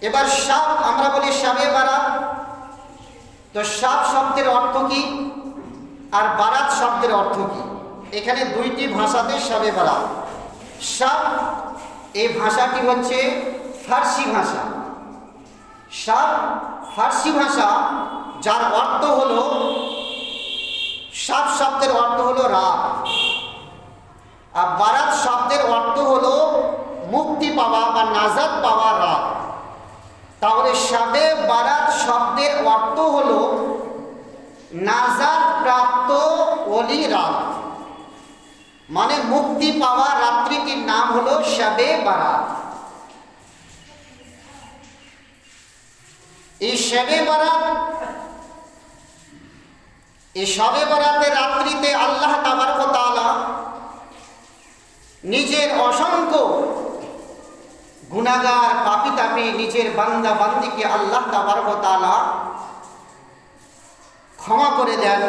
এবার শাব, আমরা বলি শাবে বারাত, তো শাব শব্দের অর্থ কি আর বারাত শব্দের অর্থ কি? এখানে দুইটি ভাষাতে শাবে বারাত। শাব এই ভাষাটি হচ্ছে ফার্সি ভাষা। শাব ফার্সি ভাষা, যার অর্থ হলো, শাব শব্দের অর্থ হলো রাত, আর বারাত শব্দের অর্থ হলো মুক্তি পাওয়া বা নাজাত পাওয়া রাত। তাহলে শাবে বারাত শব্দের অর্থ হলো নাজাত প্রাপ্ত ওলি রাত, মানে মুক্তি পাওয়া রাত্রিটির নাম হলো শাবে বারাত। এই শাবে বারাত, এই শবে বারাতের রাত্রিতে আল্লাহ তাবারক ওয়া তাআলা নিজের অসংখ্য গুনাহগার পাপী তাপী নিজের বান্দা বান্দীকে আল্লাহ তাবারক ওয়া তাআলা ক্ষমা করে দেন।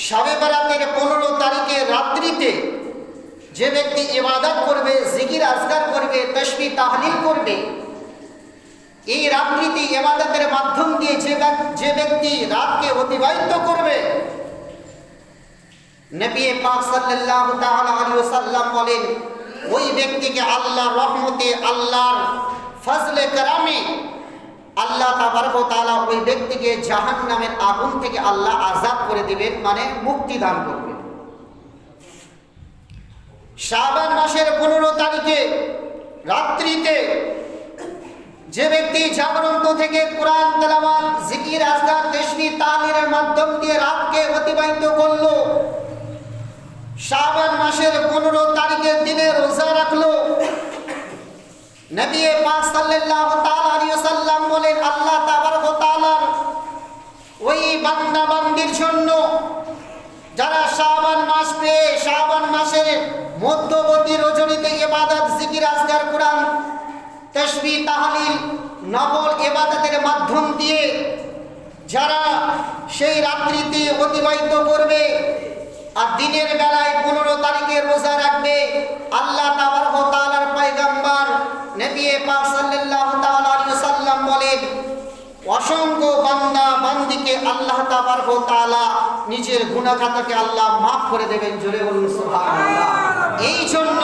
শবে বারাতের 15 তারিখে রাত্রিতে যে ব্যক্তি ইবাদত করবে, জিকির আজকার করবে, তাসবিহ তাহলিল করবে, এই রাত্রিতে ইবাদতের মাধ্যম দিয়ে যে ব্যক্তি রাতকে অতিবাহিত করবে, নবী পাক সাল্লাল্লাহু তাআলা আলাইহি ওয়াসাল্লাম বলেন, ওই ব্যক্তিকে আল্লাহর রহমতে, আল্লাহর ফজলে কারামে আল্লাহ তাবারক ওয়া তাআলা ওই ব্যক্তিকে জাহান্নামের আগুন থেকে আল্লাহ আযাদ করে দিবেন, মানে মুক্তি দান করবেন। শাবান মাসের 15 তারিখে রাত্রিতে যে ব্যক্তি জাগরন্ত থেকে কোরআন তেলাওয়াত, জিকির আজকার, তাসবিহ তাহলিলের মাধ্যম দিয়ে রাতকে অতিবাহিত করলো, শাবান মাসের 15 তারিখের দিনে রোজা রাখলো, নবী পাক সাল্লাল্লাহু তাআলা আলাইহি ওয়াসাল্লাম বলেন, আল্লাহ তাবারক ওয়া তাআলার ওই বান্দা বান্দির জন্য যারা শাবান মাস পেয়ে শাবান মাসের মধ্যবর্তী রজনীতে ইবাদত, জিকির আজকার, কোরআন, তাসবিহ তাহলিল, নফল ইবাদতের মাধ্যম দিয়ে যারা সেই রাত্রিতে অতিবাহিত করবে আর দিনের বেলায় 15 তারিখে রোজা রাখবে, আল্লাহ তাবারক ওয়া তাআলার পয়গম্বর নবী পাক সাল্লাল্লাহু তাআলা আলাইহি ওয়াসাল্লাম বলেন, অসংখ্য বান্দা বান্দিকে আল্লাহ তাবারক ওয়া তাআলা নিজের গুনাহ খাতাকে আল্লাহ মাফ করে দেবেন। জোরে বলুন সুবহানাল্লাহ। এই জন্য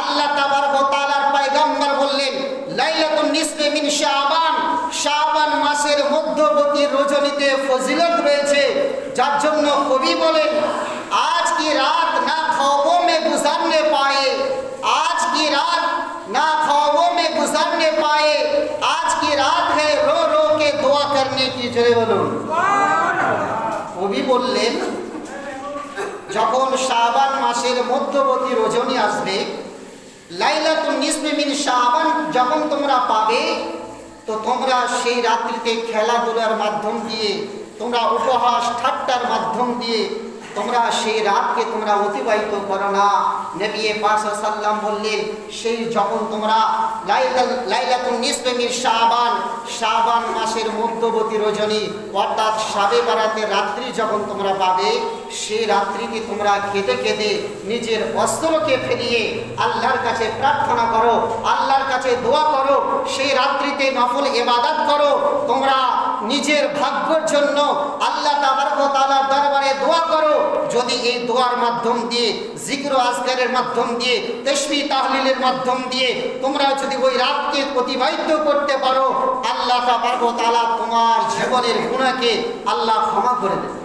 আল্লাহ তাবারক ওয়া তাআলার পয়গম্বর বললেন, লাইলাতুন নিসফি মিন শাবান, শাবান মাসের মধ্যবর্তী রজনীতে ফজিলত রয়েছে, যার জন্য কবি বলেন, आज की रात ना ख्वाबों में गुजरने पाए, आज की रात ना ख्वाबों में गुजरने पाए, आज की रात है रो रो के दुआ करने की। জোরে বলুন। কবি বললেন, যখন শাবান মাসের মধ্যবর্তী রজনী আসবে, লাইলাতুন নিসফি মিন শাবান যখন তোমরা পাবে, তো তোমরা সেই রাত্রিতে খেলাধুলার মাধ্যম দিয়ে, তোমরা উপহাস ঠাট্টার মাধ্যম দিয়ে তোমরা সেই রাতকে তোমরা অতিবাহিত করো না। নবী পাক সাল্লাল্লাহু আলাইহি ওয়াসাল্লাম বললেন, সেই যখন তোমরা লাইলাতুন নিসফি মিন শাবান, শাবান মাসের মধ্যবর্তী রজনী অর্থাৎ শবে বারাতের রাত্রি যখন তোমরা পাবে, সেই রাত্রিতে তোমরা কেঁদে কেঁদে নিজের অস্ত্রকে ফেলিয়ে আল্লাহর কাছে প্রার্থনা করো, আল্লাহর কাছে দোয়া করো, সেই রাত্রিতে নফল ইবাদত করো, তোমরা নিজের ভাগ্যের জন্য আল্লাহ তাবারক ওয়া তাআলার দরবারে দোয়া করো। যদি এই দোয়ার মাধ্যম দিয়ে, জিকির ও আজকারের মাধ্যম দিয়ে, তাসবিহ তাহলিলের মাধ্যম দিয়ে তোমরা যদি ওই রাতকে অতিবাহিত করতে পারো, আল্লাহ তাবারক ওয়া তাআলা তোমার জীবনের গুনাহকে আল্লাহ ক্ষমা করে দেবে।